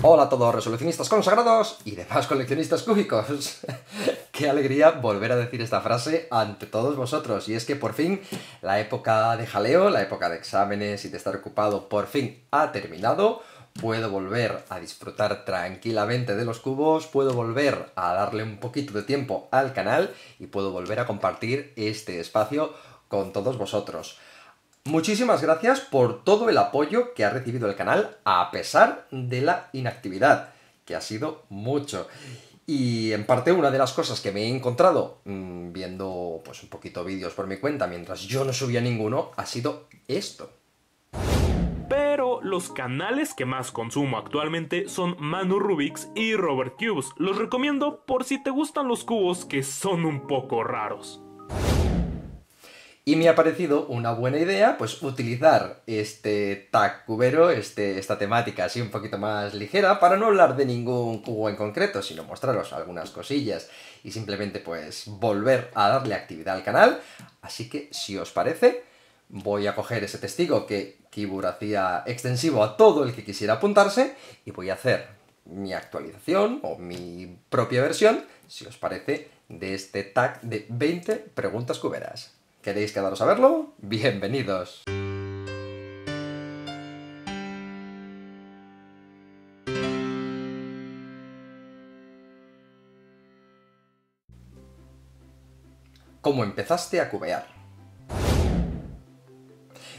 Hola a todos resolucionistas consagrados y demás coleccionistas cúbicos. Qué alegría volver a decir esta frase ante todos vosotros. Y es que por fin la época de jaleo, la época de exámenes y de estar ocupado por fin ha terminado. Puedo volver a disfrutar tranquilamente de los cubos, puedo volver a darle un poquito de tiempo al canal y puedo volver a compartir este espacio con todos vosotros. Muchísimas gracias por todo el apoyo que ha recibido el canal a pesar de la inactividad, que ha sido mucho. Y en parte una de las cosas que me he encontrado viendo pues un poquito vídeos por mi cuenta mientras yo no subía ninguno ha sido esto. Pero los canales que más consumo actualmente son Manu Rubix y Robert Cubes. Los recomiendo por si te gustan los cubos que son un poco raros. Y me ha parecido una buena idea, pues, utilizar este tag cubero, esta temática así un poquito más ligera, para no hablar de ningún cubo en concreto, sino mostraros algunas cosillas y simplemente, pues, volver a darle actividad al canal. Así que, si os parece, voy a coger ese testigo que Kibur hacía extensivo a todo el que quisiera apuntarse y voy a hacer mi actualización o mi propia versión, si os parece, de este tag de 20 preguntas cuberas. ¿Queréis quedaros a verlo? ¡Bienvenidos! ¿Cómo empezaste a cubear?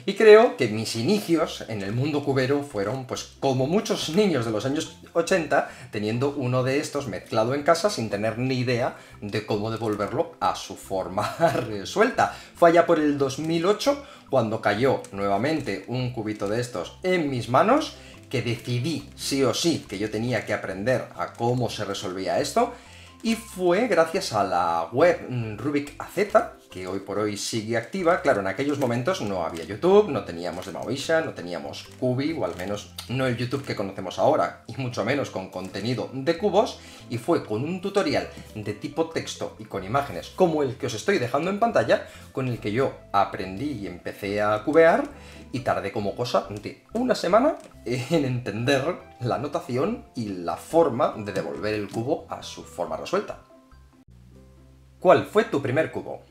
Y creo que mis inicios en el mundo cubero fueron, pues, como muchos niños de los años 80, teniendo uno de estos mezclado en casa sin tener ni idea de cómo devolverlo a su forma resuelta. Fue allá por el 2008 cuando cayó nuevamente un cubito de estos en mis manos, que decidí sí o sí que yo tenía que aprender a cómo se resolvía esto, y fue gracias a la web Rubik AZ, que hoy por hoy sigue activa. Claro, en aquellos momentos no había YouTube, no teníamos Demaoisha, no teníamos Cubi, o al menos no el YouTube que conocemos ahora, y mucho menos con contenido de cubos, y fue con un tutorial de tipo texto y con imágenes como el que os estoy dejando en pantalla, con el que yo aprendí y empecé a cubear, y tardé como cosa de una semana en entender la notación y la forma de devolver el cubo a su forma resuelta. ¿Cuál fue tu primer cubo?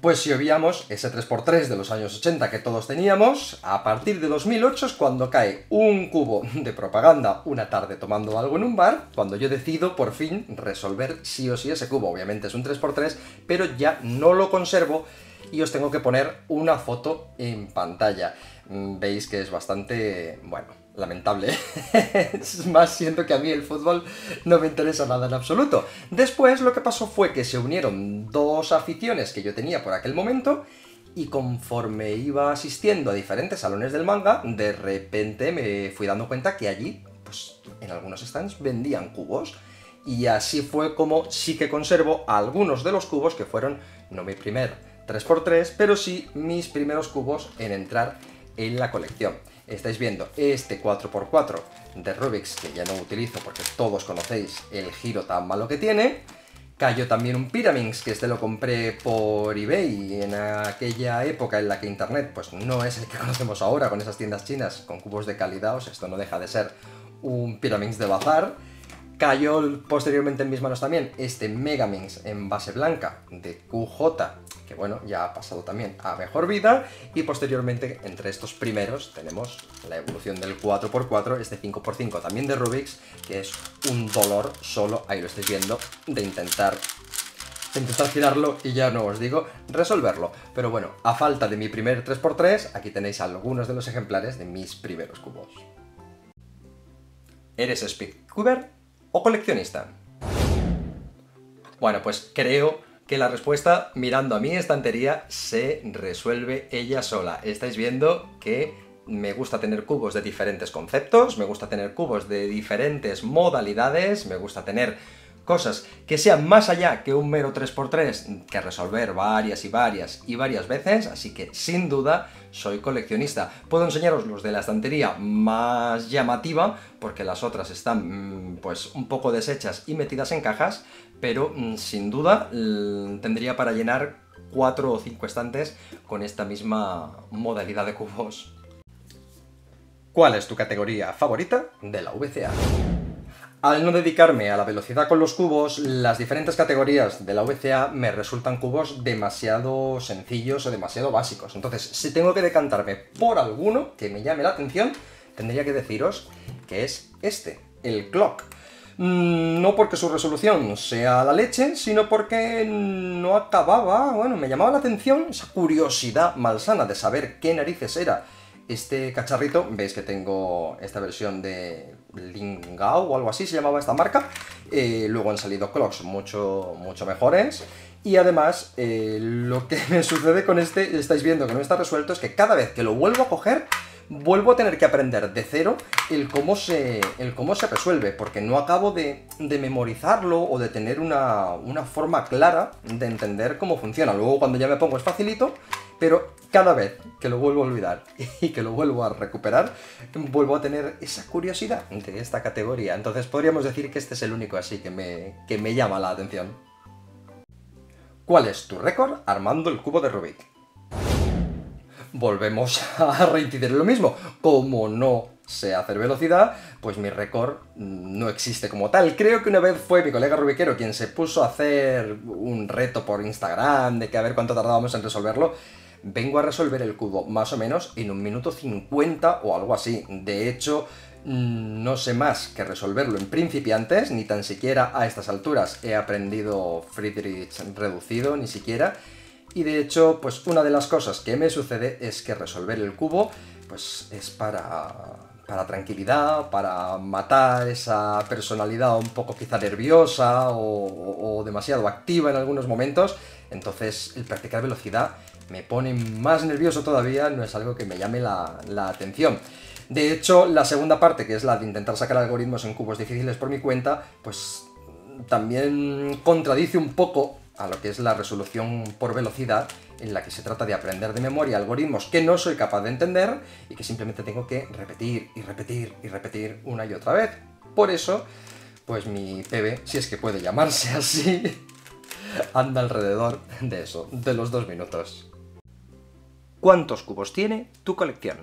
Pues si obviamos ese 3x3 de los años 80 que todos teníamos, a partir de 2008 es cuando cae un cubo de propaganda una tarde tomando algo en un bar, cuando yo decido por fin resolver sí o sí ese cubo. Obviamente es un 3x3, pero ya no lo conservo y os tengo que poner una foto en pantalla. Veis que es bastante, bueno, lamentable. Es más, siento que a mí el fútbol no me interesa nada en absoluto. Después lo que pasó fue que se unieron dos aficiones que yo tenía por aquel momento, y conforme iba asistiendo a diferentes salones del manga, de repente me fui dando cuenta que allí, pues en algunos stands vendían cubos. Y así fue como sí que conservo algunos de los cubos que fueron, no mi primer 3x3, pero sí mis primeros cubos en entrar en la colección. Estáis viendo este 4x4 de Rubik's, que ya no utilizo porque todos conocéis el giro tan malo que tiene. Cayó también un Pyraminx, que este lo compré por eBay en aquella época en la que internet pues no es el que conocemos ahora, con esas tiendas chinas con cubos de calidad. O sea, esto no deja de ser un Pyraminx de bazar. Cayó posteriormente en mis manos también este Megaminx en base blanca de QJ, que bueno, ya ha pasado también a mejor vida. Y posteriormente, entre estos primeros, tenemos la evolución del 4x4, este 5x5 también de Rubik's, que es un dolor solo, ahí lo estáis viendo, de intentar girarlo y ya no os digo resolverlo. Pero bueno, a falta de mi primer 3x3, aquí tenéis algunos de los ejemplares de mis primeros cubos. ¿Eres speedcuber o coleccionista? Bueno, pues creo que la respuesta, mirando a mi estantería, se resuelve ella sola. Estáis viendo que me gusta tener cubos de diferentes conceptos, me gusta tener cubos de diferentes modalidades, me gusta tener cosas que sean más allá que un mero 3x3 que resolver varias veces, así que sin duda soy coleccionista. Puedo enseñaros los de la estantería más llamativa, porque las otras están pues un poco deshechas y metidas en cajas, pero sin duda tendría para llenar 4 o 5 estantes con esta misma modalidad de cubos. ¿Cuál es tu categoría favorita de la VCA? Al no dedicarme a la velocidad con los cubos, las diferentes categorías de la VCA me resultan cubos demasiado sencillos o demasiado básicos. Entonces, si tengo que decantarme por alguno que me llame la atención, tendría que deciros que es este, el Clock. No porque su resolución sea la leche, sino porque no acababa, bueno, me llamaba la atención esa curiosidad malsana de saber qué narices era este cacharrito. Veis que tengo esta versión de Lingao o algo así se llamaba esta marca. Luego han salido clocks mucho mejores. Y además, lo que me sucede con este, estáis viendo que no está resuelto, es que cada vez que lo vuelvo a coger, vuelvo a tener que aprender de cero el cómo se resuelve, porque no acabo de memorizarlo o de tener una forma clara de entender cómo funciona. Luego cuando ya me pongo es facilito, pero cada vez que lo vuelvo a olvidar y que lo vuelvo a recuperar, vuelvo a tener esa curiosidad de esta categoría. Entonces podríamos decir que este es el único así que me llama la atención. ¿Cuál es tu récord armando el cubo de Rubik? Volvemos a reincidir en lo mismo. Como no sé hacer velocidad, pues mi récord no existe como tal. Creo que una vez fue mi colega rubiquero quien se puso a hacer un reto por Instagram de que a ver cuánto tardábamos en resolverlo. Vengo a resolver el cubo más o menos en 1 minuto 50 o algo así. De hecho, no sé más que resolverlo en principiantes, ni tan siquiera a estas alturas he aprendido Friedrich reducido, ni siquiera. Y de hecho, pues una de las cosas que me sucede es que resolver el cubo pues es para tranquilidad, para matar esa personalidad un poco quizá nerviosa o demasiado activa en algunos momentos. Entonces el practicar velocidad me pone más nervioso todavía, no es algo que me llame la atención. De hecho, la segunda parte, que es la de intentar sacar algoritmos en cubos difíciles por mi cuenta, pues también contradice un poco a lo que es la resolución por velocidad, en la que se trata de aprender de memoria algoritmos que no soy capaz de entender y que simplemente tengo que repetir y repetir y repetir una y otra vez. Por eso, pues mi PB, si es que puede llamarse así, anda alrededor de eso, de los 2 minutos. ¿Cuántos cubos tiene tu colección?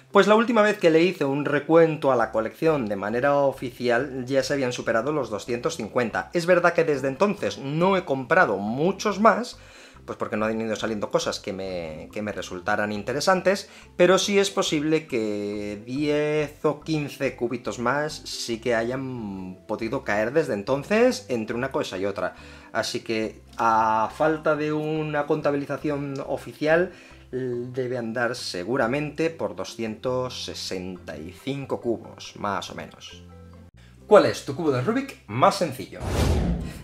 Pues la última vez que le hice un recuento a la colección de manera oficial ya se habían superado los 250. Es verdad que desde entonces no he comprado muchos más, pues porque no han ido saliendo cosas que me resultaran interesantes, pero sí es posible que 10 o 15 cubitos más sí que hayan podido caer desde entonces entre una cosa y otra. Así que, a falta de una contabilización oficial, debe andar seguramente por 265 cubos, más o menos. ¿Cuál es tu cubo de Rubik más sencillo?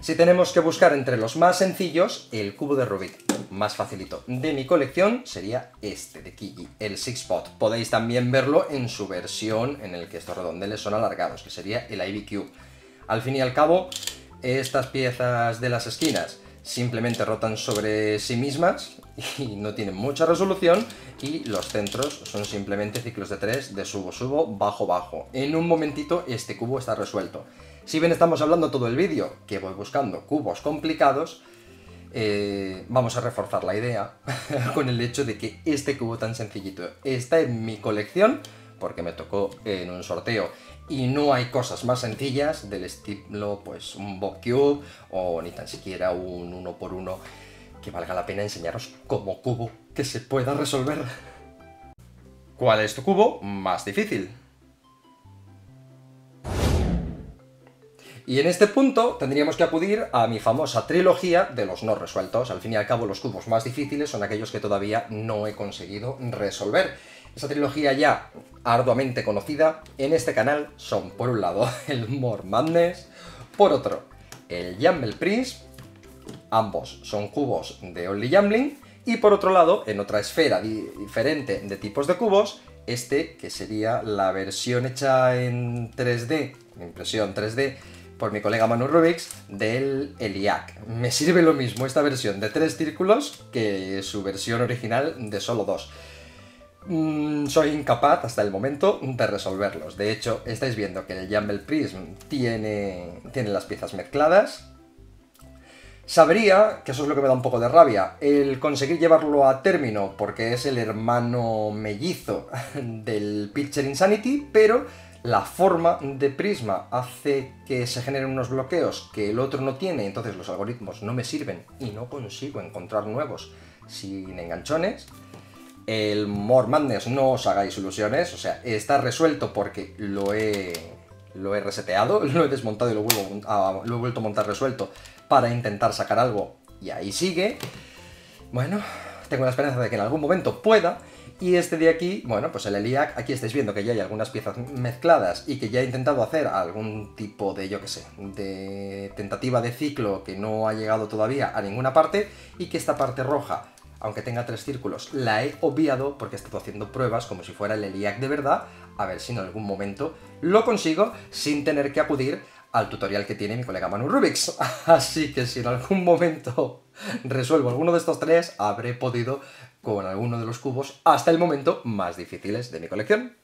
Si tenemos que buscar entre los más sencillos, el cubo de Rubik más facilito de mi colección sería este de Kiji, el Six Pot. Podéis también verlo en su versión en el que estos redondeles son alargados, que sería el Ivy Cube. Al fin y al cabo, estas piezas de las esquinas simplemente rotan sobre sí mismas y no tienen mucha resolución, y los centros son simplemente ciclos de 3 de subo, bajo. En un momentito este cubo está resuelto. Si bien estamos hablando todo el vídeo que voy buscando cubos complicados, vamos a reforzar la idea con el hecho de que este cubo tan sencillito está en mi colección porque me tocó en un sorteo. Y no hay cosas más sencillas del estilo, pues un Bob Cube o ni tan siquiera un 1×1 que valga la pena enseñaros como cubo que se pueda resolver. ¿Cuál es tu cubo más difícil? Y en este punto tendríamos que acudir a mi famosa trilogía de los no resueltos. Al fin y al cabo, los cubos más difíciles son aquellos que todavía no he conseguido resolver. Esa trilogía ya arduamente conocida en este canal son, por un lado, el More Madness, por otro, el Jumble Prince, ambos son cubos de Only Jumbling, y por otro lado, en otra esfera diferente de tipos de cubos, este que sería la versión hecha en 3D, impresión 3D, por mi colega Manu Rubix, del ELIAC. Me sirve lo mismo esta versión de 3 círculos que su versión original de solo 2. Soy incapaz hasta el momento de resolverlos. De hecho, estáis viendo que el Jumble Prism tiene las piezas mezcladas, Sabría que eso es lo que me da un poco de rabia, el conseguir llevarlo a término, porque es el hermano mellizo del Pitcher Insanity, pero la forma de Prisma hace que se generen unos bloqueos que el otro no tiene, entonces los algoritmos no me sirven y no consigo encontrar nuevos sin enganchones. El More Madness, no os hagáis ilusiones, o sea, está resuelto porque lo he reseteado, lo he desmontado y lo he vuelto a montar resuelto para intentar sacar algo, y ahí sigue. Bueno, tengo la esperanza de que en algún momento pueda. Y este de aquí, bueno, pues el ELIAC, aquí estáis viendo que ya hay algunas piezas mezcladas y que ya he intentado hacer algún tipo de, yo qué sé, de tentativa de ciclo que no ha llegado todavía a ninguna parte, y que esta parte roja, aunque tenga 3 círculos, la he obviado porque he estado haciendo pruebas como si fuera el ELIAC de verdad, a ver si en algún momento lo consigo sin tener que acudir al tutorial que tiene mi colega Manu Rubix. Así que si en algún momento resuelvo alguno de estos 3, habré podido con alguno de los cubos hasta el momento más difíciles de mi colección.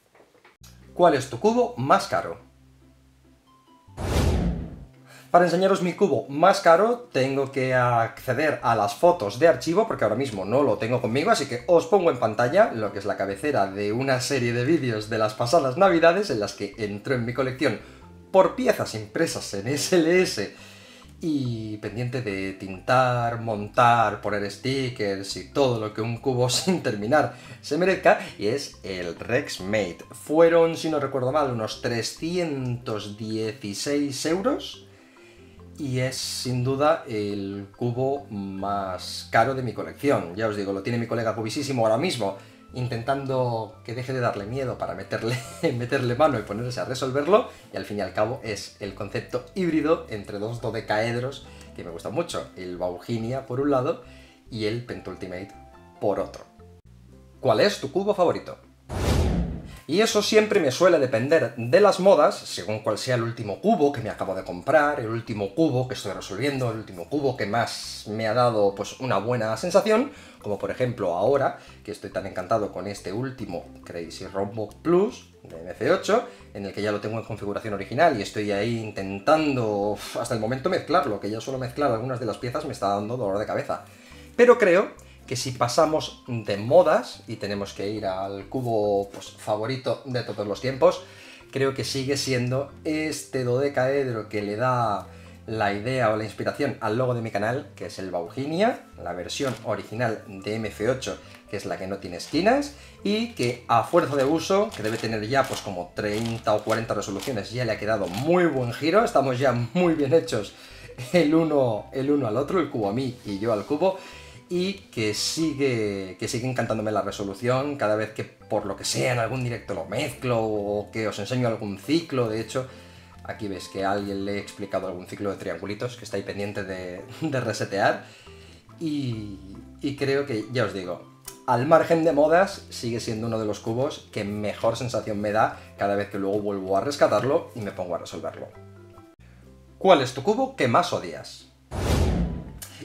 ¿Cuál es tu cubo más caro? Para enseñaros mi cubo más caro tengo que acceder a las fotos de archivo, porque ahora mismo no lo tengo conmigo, así que os pongo en pantalla lo que es la cabecera de una serie de vídeos de las pasadas navidades en las que entró en mi colección por piezas impresas en SLS y pendiente de tintar, montar, poner stickers y todo lo que un cubo sin terminar se merezca, y es el Rexmate. Fueron, si no recuerdo mal, unos 316 euros y es sin duda el cubo más caro de mi colección. Ya os digo, lo tiene mi colega cubisísimo ahora mismo, intentando que deje de darle miedo para meterle mano y ponerse a resolverlo, y al fin y al cabo es el concepto híbrido entre dos dodecaedros que me gustan mucho, el Bauhinia por un lado y el Pentultimate por otro. ¿Cuál es tu cubo favorito? Y eso siempre me suele depender de las modas, según cuál sea el último cubo que me acabo de comprar, el último cubo que estoy resolviendo, el último cubo que más me ha dado pues una buena sensación, como por ejemplo ahora, que estoy tan encantado con este último Crazy Rombo Plus de MC8, en el que ya lo tengo en configuración original y estoy ahí intentando hasta el momento mezclarlo, que ya solo mezclar algunas de las piezas me está dando dolor de cabeza. Pero creo que si pasamos de modas y tenemos que ir al cubo pues, favorito de todos los tiempos, creo que sigue siendo este dodecaedro que le da la idea o la inspiración al logo de mi canal, que es el Bauhinia, la versión original de MF8, que es la que no tiene esquinas, y que a fuerza de uso, que debe tener ya pues como 30 o 40 resoluciones, ya le ha quedado muy buen giro, estamos ya muy bien hechos el uno al otro, el cubo a mí y yo al cubo, y que sigue encantándome la resolución cada vez que por lo que sea en algún directo lo mezclo o que os enseño algún ciclo. De hecho, aquí ves que a alguien le he explicado algún ciclo de triangulitos que está ahí pendiente de resetear, y creo que, ya os digo, al margen de modas, sigue siendo uno de los cubos que mejor sensación me da cada vez que luego vuelvo a rescatarlo y me pongo a resolverlo. ¿Cuál es tu cubo que más odias?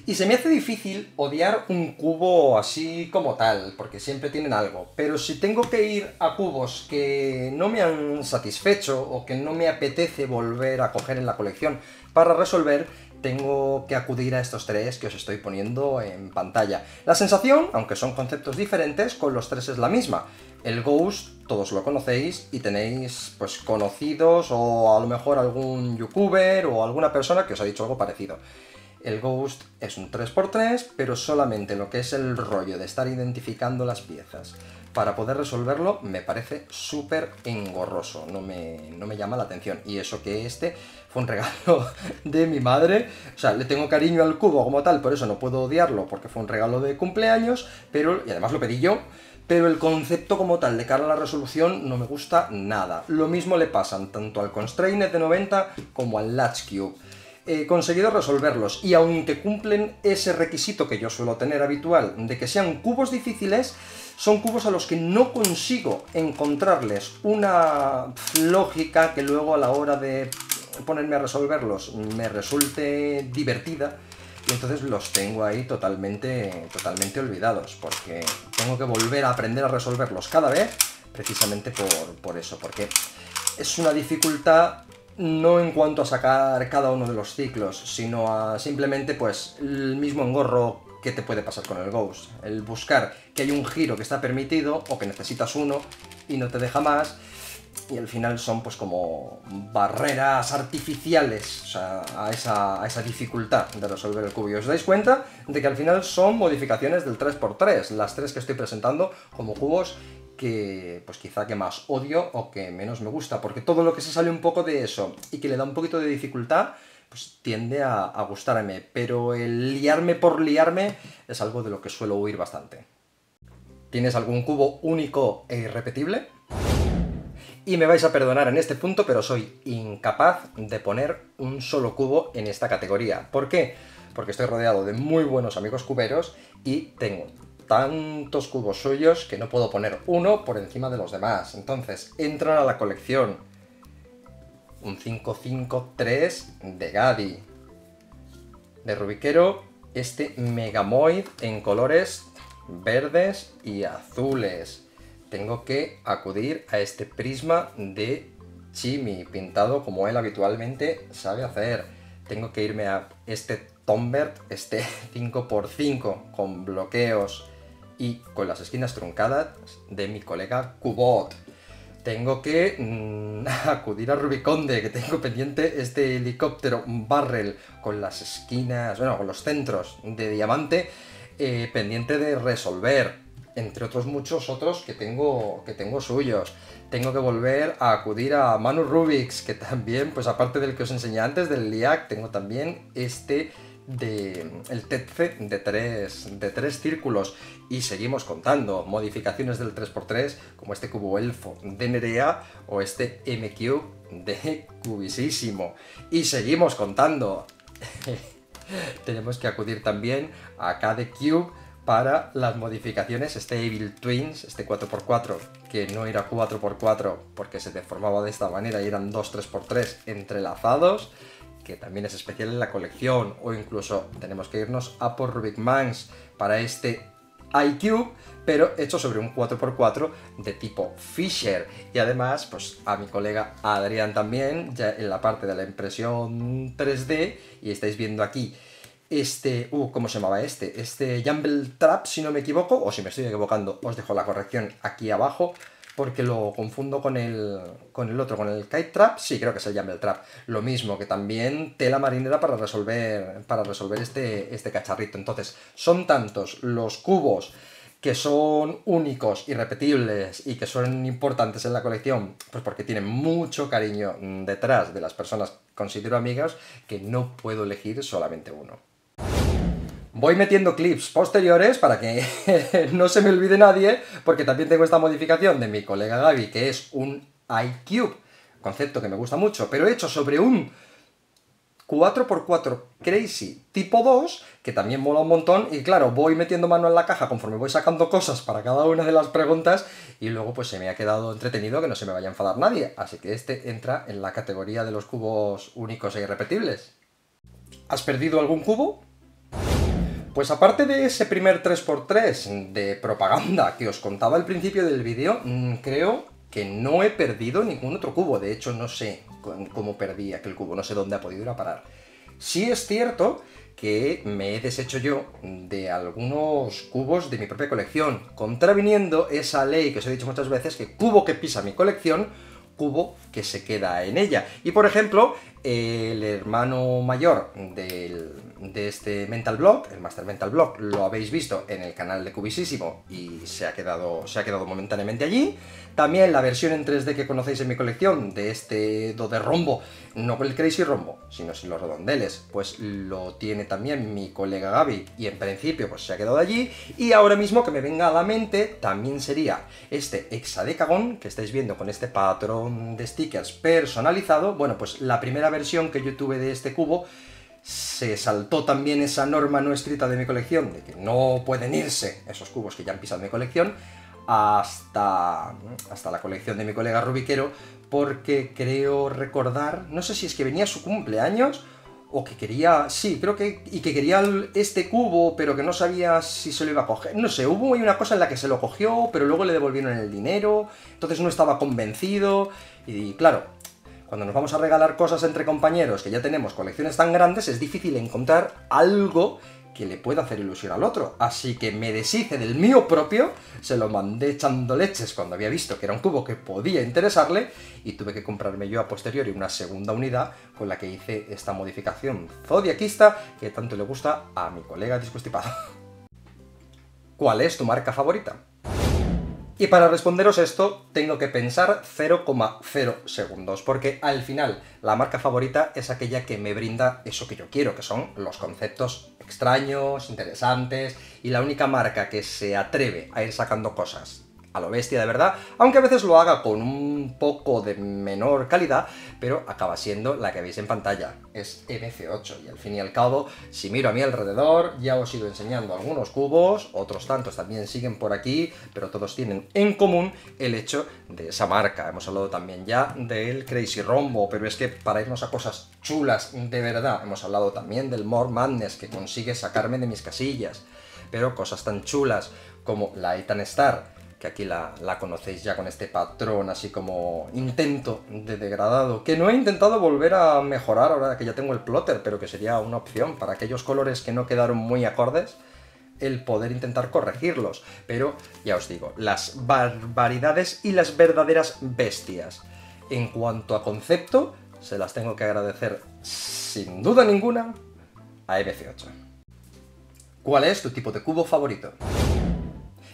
Y se me hace difícil odiar un cubo así como tal, porque siempre tienen algo. Pero si tengo que ir a cubos que no me han satisfecho o que no me apetece volver a coger en la colección para resolver, tengo que acudir a estos 3 que os estoy poniendo en pantalla. La sensación, aunque son conceptos diferentes, con los 3 es la misma. El Ghost, todos lo conocéis y tenéis pues conocidos o a lo mejor algún youtuber o alguna persona que os ha dicho algo parecido. El Ghost es un 3×3, pero solamente lo que es el rollo de estar identificando las piezas para poder resolverlo me parece súper engorroso, no me llama la atención. Y eso que este fue un regalo de mi madre, o sea, le tengo cariño al cubo como tal, por eso no puedo odiarlo, porque fue un regalo de cumpleaños, y además lo pedí yo, pero el concepto como tal de cara a la resolución no me gusta nada. Lo mismo le pasan tanto al Constrained de 90 como al Latch Cube. He conseguido resolverlos, y aunque cumplen ese requisito que yo suelo tener habitual de que sean cubos difíciles, son cubos a los que no consigo encontrarles una lógica que luego a la hora de ponerme a resolverlos me resulte divertida, y entonces los tengo ahí totalmente olvidados, porque tengo que volver a aprender a resolverlos cada vez, precisamente por eso, porque es una dificultad no en cuanto a sacar cada uno de los ciclos, sino a simplemente pues el mismo engorro que te puede pasar con el Ghost. El buscar que hay un giro que está permitido o que necesitas uno y no te deja más, y al final son pues como barreras artificiales, o sea, a esa dificultad de resolver el cubo. Y os dais cuenta de que al final son modificaciones del 3x3, las tres que estoy presentando como cubos que pues quizá que más odio o que menos me gusta, porque todo lo que se sale un poco de eso y que le da un poquito de dificultad, pues tiende a gustarme, pero el liarme por liarme es algo de lo que suelo huir bastante. ¿Tienes algún cubo único e irrepetible? Y me vais a perdonar en este punto, pero soy incapaz de poner un solo cubo en esta categoría. ¿Por qué? Porque estoy rodeado de muy buenos amigos cuberos y tengo tantos cubos suyos que no puedo poner uno por encima de los demás. Entonces, entran a la colección un 553 de Gadi, de Rubiquero, este Megamoid en colores verdes y azules. Tengo que acudir a este prisma de Chimi, pintado como él habitualmente sabe hacer. Tengo que irme a este Tombert, este 5x5 con bloqueos y con las esquinas truncadas de mi colega Cubot. Tengo que acudir a Rubiconde, que tengo pendiente este helicóptero Barrel con las esquinas, bueno, con los centros de diamante, pendiente de resolver. Entre otros muchos otros que tengo suyos. Tengo que volver a acudir a Manu Rubix, que también, pues aparte del que os enseñé antes, del LIAC, tengo también este el Tetfe de tres círculos. Y seguimos contando modificaciones del 3x3, como este cubo elfo de Nerea o este M-Cube de Cubisísimo. Y seguimos contando. Tenemos que acudir también a KD Cube para las modificaciones, este Evil Twins, este 4x4, que no era 4x4 porque se deformaba de esta manera y eran 2 3x3 entrelazados, que también es especial en la colección. O incluso tenemos que irnos a por Rubik Mans para este iCube, pero hecho sobre un 4x4 de tipo Fisher. Y además, pues a mi colega Adrián también, ya en la parte de la impresión 3D, y estáis viendo aquí ¿cómo se llamaba este? Este Jumble Trap, si no me equivoco, o si me estoy equivocando, os dejo la corrección aquí abajo, porque lo confundo con el otro, con el Kite Trap. Sí, creo que es el Jumble Trap. Lo mismo, que también tela marinera para resolver este cacharrito. Entonces, son tantos los cubos que son únicos, irrepetibles y que son importantes en la colección, pues porque tienen mucho cariño detrás de las personas que considero amigas, que no puedo elegir solamente uno. Voy metiendo clips posteriores para que no se me olvide nadie, porque también tengo esta modificación de mi colega Gaby, que es un iCube, concepto que me gusta mucho, pero hecho sobre un 4x4 Crazy tipo 2, que también mola un montón. Y claro, voy metiendo mano en la caja conforme voy sacando cosas para cada una de las preguntas, y luego pues se me ha quedado entretenido, que no se me vaya a enfadar nadie. Así que este entra en la categoría de los cubos únicos e irrepetibles. ¿Has perdido algún cubo? Pues aparte de ese primer 3x3 de propaganda que os contaba al principio del vídeo, creo que no he perdido ningún otro cubo. De hecho, no sé cómo perdí aquel cubo, no sé dónde ha podido ir a parar. Sí es cierto que me he deshecho yo de algunos cubos de mi propia colección, contraviniendo esa ley que os he dicho muchas veces, que cubo que pisa mi colección, cubo que se queda en ella. Y por ejemplo, el hermano mayor de este Mental Block, el Master Mental Block, lo habéis visto en el canal de Cubisísimo y se ha quedado momentáneamente allí. También la versión en 3D que conocéis en mi colección de este Dode Rombo, no con el Crazy Rombo, sino sin los redondeles, pues lo tiene también mi colega Gaby y en principio pues se ha quedado allí. Y ahora mismo que me venga a la mente también sería este Hexadecagon que estáis viendo con este patrón de stickers personalizado. Bueno, pues la primera versión que yo tuve de este cubo se saltó también esa norma no escrita de mi colección de que no pueden irse esos cubos que ya han pisado mi colección hasta la colección de mi colega Rubiquero, porque creo recordar, no sé si es que venía su cumpleaños o que quería, sí, creo que, y que quería este cubo, pero que no sabía si se lo iba a coger, no sé, hubo una cosa en la que se lo cogió, pero luego le devolvieron el dinero, entonces no estaba convencido, y claro, cuando nos vamos a regalar cosas entre compañeros que ya tenemos colecciones tan grandes, es difícil encontrar algo que le pueda hacer ilusión al otro. Así que me deshice del mío propio, se lo mandé echando leches cuando había visto que era un cubo que podía interesarle, y tuve que comprarme yo a posteriori una segunda unidad con la que hice esta modificación zodiaquista que tanto le gusta a mi colega disconstipado. ¿Cuál es tu marca favorita? Y para responderos esto, tengo que pensar 0,0 segundos, porque al final la marca favorita es aquella que me brinda eso que yo quiero, que son los conceptos extraños, interesantes, y la única marca que se atreve a ir sacando cosas a lo bestia de verdad, aunque a veces lo haga con un poco de menor calidad, pero acaba siendo la que veis en pantalla, es MC8, y al fin y al cabo, si miro a mi alrededor, ya os he ido enseñando algunos cubos, otros tantos también siguen por aquí, pero todos tienen en común el hecho de esa marca. Hemos hablado también ya del Crazy Rombo, pero es que para irnos a cosas chulas de verdad, hemos hablado también del More Madness, que consigue sacarme de mis casillas, pero cosas tan chulas como la Titan Star, que aquí la conocéis ya con este patrón así como intento de degradado, que no he intentado volver a mejorar ahora que ya tengo el plotter, pero que sería una opción para aquellos colores que no quedaron muy acordes, el poder intentar corregirlos. Pero ya os digo, las barbaridades y las verdaderas bestias en cuanto a concepto se las tengo que agradecer sin duda ninguna a MC8. ¿Cuál es tu tipo de cubo favorito?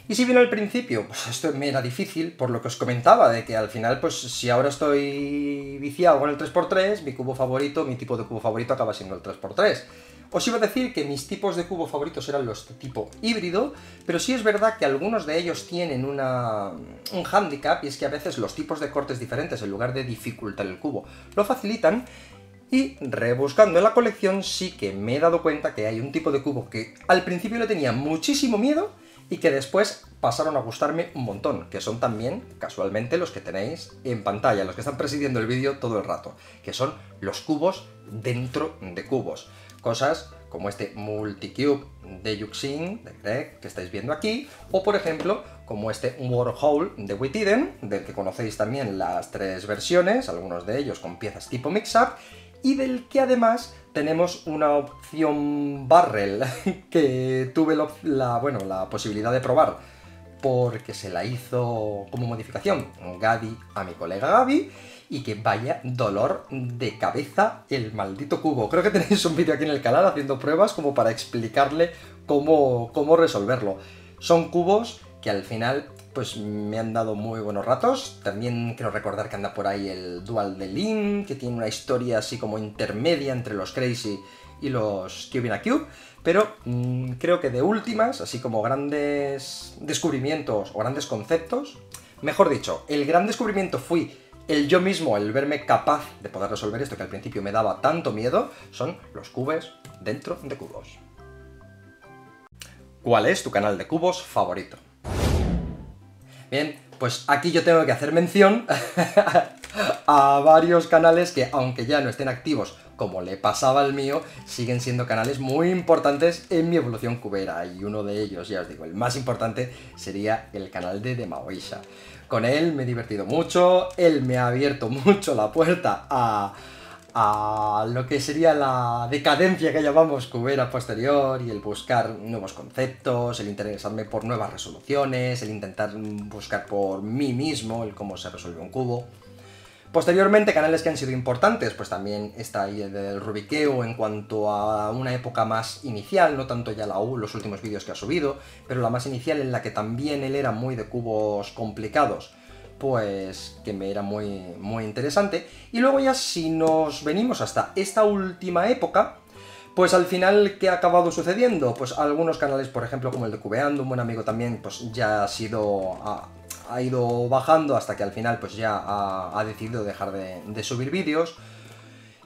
Y si bien al principio, pues esto me era difícil, por lo que os comentaba, de que al final, pues si ahora estoy viciado con el 3×3, mi cubo favorito, mi tipo de cubo favorito acaba siendo el 3×3. Os iba a decir que mis tipos de cubo favoritos eran los de tipo híbrido, pero sí es verdad que algunos de ellos tienen un hándicap, y es que a veces los tipos de cortes diferentes, en lugar de dificultar el cubo, lo facilitan. Y rebuscando en la colección sí que me he dado cuenta que hay un tipo de cubo que al principio le tenía muchísimo miedo, y que después pasaron a gustarme un montón, que son también, casualmente, los que tenéis en pantalla, los que están presidiendo el vídeo todo el rato, que son los cubos dentro de cubos. Cosas como este Multicube de Yuxin, de Greg, que estáis viendo aquí, o por ejemplo, como este Warhol de Witiden, del que conocéis también las 3 versiones, algunos de ellos con piezas tipo mix-up, y del que además tenemos una opción barrel que tuve la posibilidad de probar porque se la hizo como modificación Gaby a mi colega Gaby, y que vaya dolor de cabeza el maldito cubo. Creo que tenéis un vídeo aquí en el canal haciendo pruebas como para explicarle cómo resolverlo. Son cubos que al final pues me han dado muy buenos ratos. También quiero recordar que anda por ahí el Dual de Lin, que tiene una historia así como intermedia entre los Crazy y los Cube in a Cube, pero creo que de últimas, así como grandes descubrimientos o grandes conceptos, mejor dicho, el gran descubrimiento fui el yo mismo, el verme capaz de poder resolver esto que al principio me daba tanto miedo, son los cubos dentro de cubos. ¿Cuál es tu canal de cubos favorito? Bien, pues aquí yo tengo que hacer mención a varios canales que, aunque ya no estén activos como le pasaba al mío, siguen siendo canales muy importantes en mi evolución cubera, y uno de ellos, ya os digo, el más importante, sería el canal de Maoisha. Con él me he divertido mucho, él me ha abierto mucho la puerta a lo que sería la decadencia que llamamos cubera posterior, y el buscar nuevos conceptos, el interesarme por nuevas resoluciones, el intentar buscar por mí mismo el cómo se resuelve un cubo. Posteriormente, canales que han sido importantes, pues también está ahí el del Rubiqueo en cuanto a una época más inicial, no tanto ya los últimos vídeos que ha subido, pero la más inicial, en la que también él era muy de cubos complicados, pues que me era muy interesante. Y luego ya si nos venimos hasta esta última época, pues al final, ¿qué ha acabado sucediendo? Pues algunos canales, por ejemplo, como el de Cubeando, un buen amigo también, pues ya ha ido bajando hasta que al final pues ya ha decidido dejar de subir vídeos.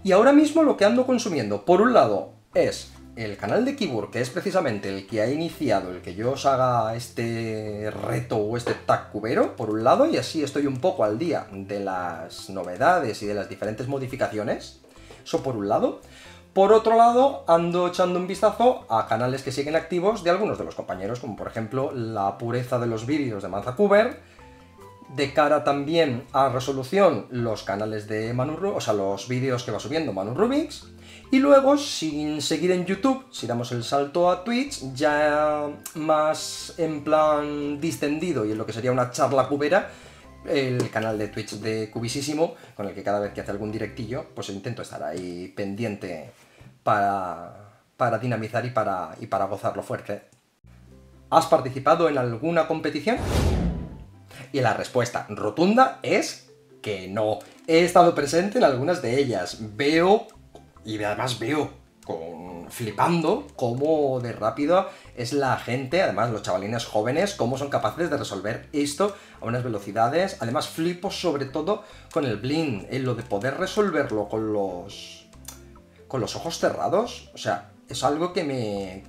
Y ahora mismo lo que ando consumiendo, por un lado, es el canal de Kibur, que es precisamente el que ha iniciado el que yo os haga este reto o este tag cubero, por un lado, y así estoy un poco al día de las novedades y de las diferentes modificaciones. Eso por un lado. Por otro lado, ando echando un vistazo a canales que siguen activos de algunos de los compañeros, como por ejemplo La Pureza de los Vídeos de Manzacuber, De cara también a resolución, los canales de Manu Rubix, o sea, los vídeos que va subiendo Manu Rubix. Y luego, sin seguir en YouTube, si damos el salto a Twitch, ya más en plan distendido y en lo que sería una charla cubera, el canal de Twitch de Cubisísimo, con el que cada vez que hace algún directillo, pues intento estar ahí pendiente para dinamizar y para gozarlo fuerte. ¿Has participado en alguna competición? Y la respuesta rotunda es que no. He estado presente en algunas de ellas. Veo, y además veo flipando cómo de rápido es la gente, además los chavalines jóvenes, cómo son capaces de resolver esto a unas velocidades. Además flipo sobre todo con el blind, en lo de poder resolverlo con los ojos cerrados. O sea, es algo que me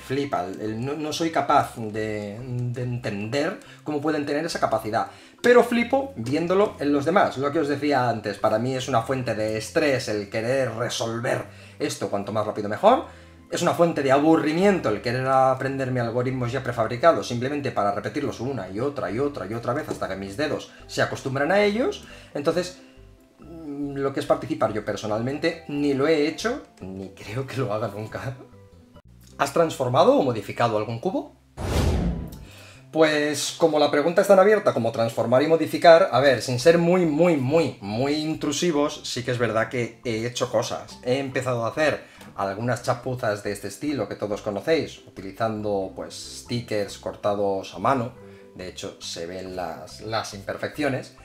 flipa. No soy capaz de entender cómo pueden tener esa capacidad. Pero flipo viéndolo en los demás. Lo que os decía antes, para mí es una fuente de estrés el querer resolver esto cuanto más rápido mejor. Es una fuente de aburrimiento el querer aprenderme algoritmos ya prefabricados simplemente para repetirlos una y otra y otra y otra vez hasta que mis dedos se acostumbran a ellos. Entonces, lo que es participar yo personalmente ni lo he hecho, ni creo que lo haga nunca. ¿Has transformado o modificado algún cubo? Pues como la pregunta es tan abierta como transformar y modificar, a ver, sin ser muy intrusivos, sí que es verdad que he hecho cosas. He empezado a hacer algunas chapuzas de este estilo que todos conocéis, utilizando pues stickers cortados a mano, de hecho se ven las imperfecciones,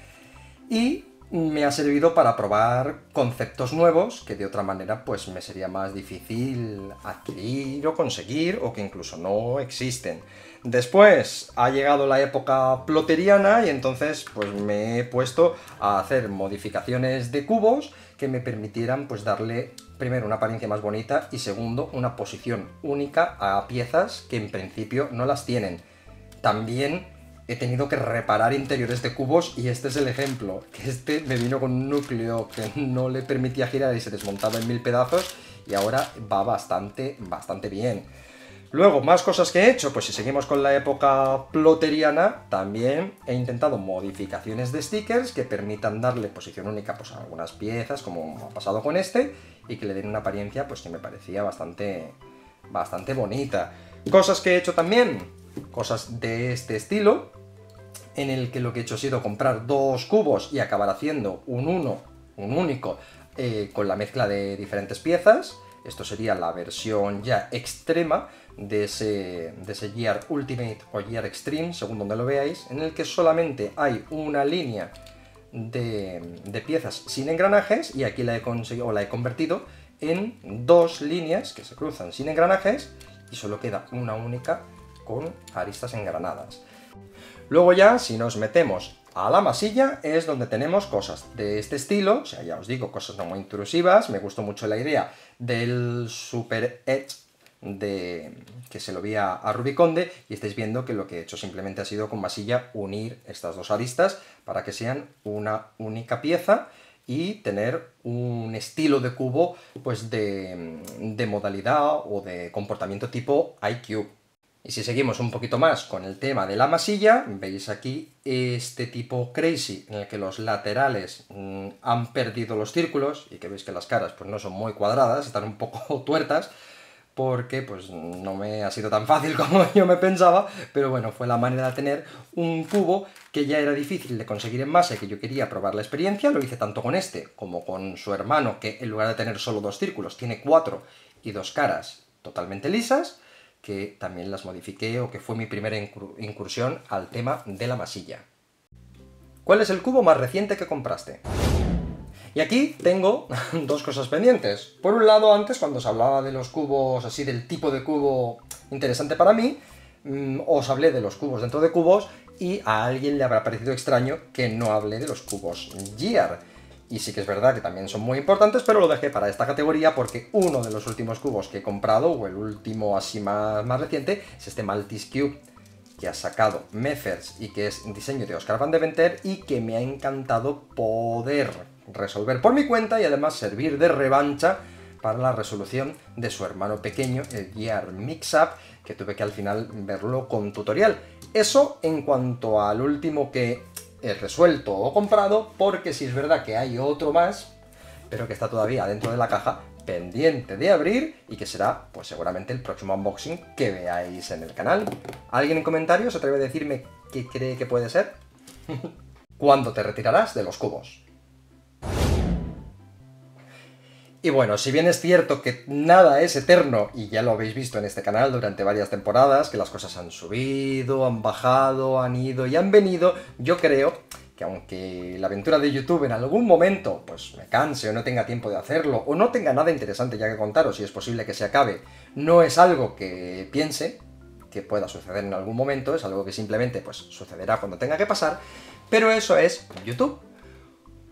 y me ha servido para probar conceptos nuevos que de otra manera pues me sería más difícil adquirir o conseguir, o que incluso no existen. Después ha llegado la época ploteriana y entonces pues me he puesto a hacer modificaciones de cubos que me permitieran pues darle primero una apariencia más bonita y segundo una posición única a piezas que en principio no las tienen. También he tenido que reparar interiores de cubos y este es el ejemplo, que este me vino con un núcleo que no le permitía girar y se desmontaba en 1000 pedazos y ahora va bastante bien. Luego, más cosas que he hecho, pues si seguimos con la época ploteriana, también he intentado modificaciones de stickers que permitan darle posición única pues, a algunas piezas, como ha pasado con este, y que le den una apariencia pues que me parecía bastante bonita. Cosas que he hecho también, cosas de este estilo, en el que lo que he hecho ha sido comprar dos cubos y acabar haciendo un único, con la mezcla de diferentes piezas. Esto sería la versión ya extrema de ese Gear Ultimate o Gear Extreme, según donde lo veáis, en el que solamente hay una línea de piezas sin engranajes, y aquí la he convertido en dos líneas que se cruzan sin engranajes y solo queda una única con aristas engranadas. Luego ya, si nos metemos a la masilla, es donde tenemos cosas de este estilo, o sea, ya os digo, cosas no muy intrusivas. Me gustó mucho la idea del Super Edge que se lo vi a Rubiconde, y estáis viendo que lo que he hecho simplemente ha sido con masilla unir estas dos aristas para que sean una única pieza y tener un estilo de cubo pues de modalidad o de comportamiento tipo iCube. Y si seguimos un poquito más con el tema de la masilla, veis aquí este tipo crazy en el que los laterales han perdido los círculos y que veis que las caras pues no son muy cuadradas, están un poco tuertas, porque pues no me ha sido tan fácil como yo me pensaba, pero bueno, fue la manera de tener un cubo que ya era difícil de conseguir en masa y que yo quería probar la experiencia. Lo hice tanto con este como con su hermano, que en lugar de tener solo dos círculos tiene 4 y 2 caras totalmente lisas, que también las modifiqué, o que fue mi primera incursión al tema de la masilla. ¿Cuál es el cubo más reciente que compraste? Y aquí tengo dos cosas pendientes. Por un lado, antes, cuando os hablaba de los cubos, así del tipo de cubo interesante para mí, os hablé de los cubos dentro de cubos, y a alguien le habrá parecido extraño que no hablé de los cubos Gear. Y sí que es verdad que también son muy importantes, pero lo dejé para esta categoría porque uno de los últimos cubos que he comprado, o el último así más reciente, es este Maltese Cube, que ha sacado Meffers y que es diseño de Oscar Van Deventer, y que me ha encantado poder resolver por mi cuenta y además servir de revancha para la resolución de su hermano pequeño, el Gear Mix-Up, que tuve que al final verlo con tutorial. Eso en cuanto al último que resuelto o comprado, porque si es verdad que hay otro más, pero que está todavía dentro de la caja, pendiente de abrir y que será, pues seguramente el próximo unboxing que veáis en el canal. ¿Alguien en comentarios se atreve a decirme qué cree que puede ser? ¿Cuándo te retirarás de los cubos? Y bueno, si bien es cierto que nada es eterno, y ya lo habéis visto en este canal durante varias temporadas, que las cosas han subido, han bajado, han ido y han venido, yo creo que aunque la aventura de YouTube en algún momento pues me canse o no tenga tiempo de hacerlo, o no tenga nada interesante ya que contaros y es posible que se acabe, no es algo que piense que pueda suceder en algún momento, es algo que simplemente pues sucederá cuando tenga que pasar, pero eso es YouTube.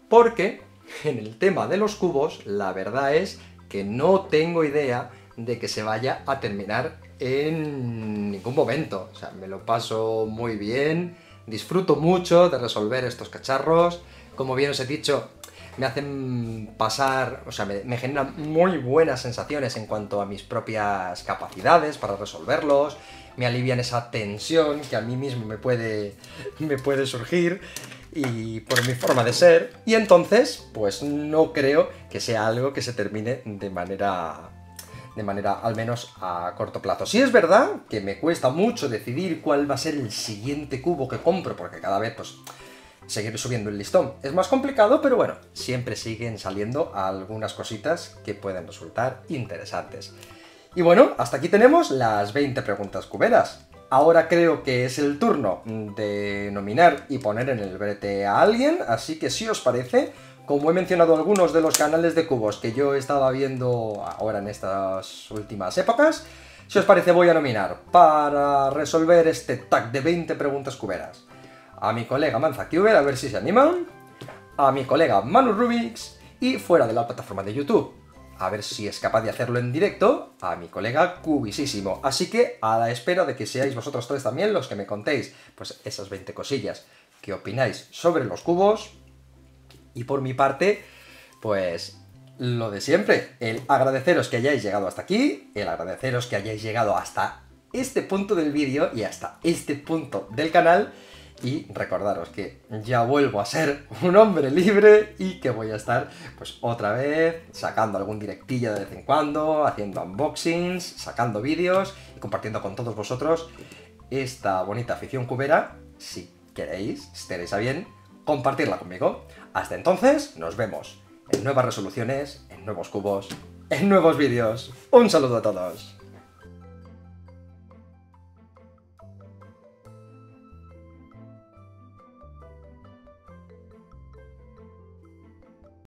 Porque en el tema de los cubos, la verdad es que no tengo idea de que se vaya a terminar en ningún momento. O sea, me lo paso muy bien, disfruto mucho de resolver estos cacharros. Como bien os he dicho, me hacen pasar, o sea, me generan muy buenas sensaciones en cuanto a mis propias capacidades para resolverlos. Me alivian esa tensión que a mí mismo me puede surgir y por mi forma de ser, y entonces pues no creo que sea algo que se termine de manera al menos a corto plazo. Sí es verdad que me cuesta mucho decidir cuál va a ser el siguiente cubo que compro, porque cada vez pues seguir subiendo el listón es más complicado, pero bueno, siempre siguen saliendo algunas cositas que pueden resultar interesantes. Y bueno, hasta aquí tenemos las 20 preguntas cuberas. Ahora creo que es el turno de nominar y poner en el brete a alguien, así que si os parece, como he mencionado algunos de los canales de cubos que yo estaba viendo ahora en estas últimas épocas, si os parece voy a nominar para resolver este tag de 20 preguntas cuberas a mi colega ManzaCuber, a ver si se animan, a mi colega Manu Rubix y fuera de la plataforma de YouTube, a ver si es capaz de hacerlo en directo, a mi colega Cubisísimo. Así que a la espera de que seáis vosotros tres también los que me contéis pues esas 20 cosillas que opináis sobre los cubos. Y por mi parte, pues lo de siempre, el agradeceros que hayáis llegado hasta aquí, el agradeceros que hayáis llegado hasta este punto del vídeo y hasta este punto del canal. Y recordaros que ya vuelvo a ser un hombre libre y que voy a estar pues otra vez sacando algún directillo de vez en cuando, haciendo unboxings, sacando vídeos y compartiendo con todos vosotros esta bonita afición cubera. Si queréis, si tenéis a bien, compartirla conmigo. Hasta entonces, nos vemos en nuevas resoluciones, en nuevos cubos, en nuevos vídeos. Un saludo a todos.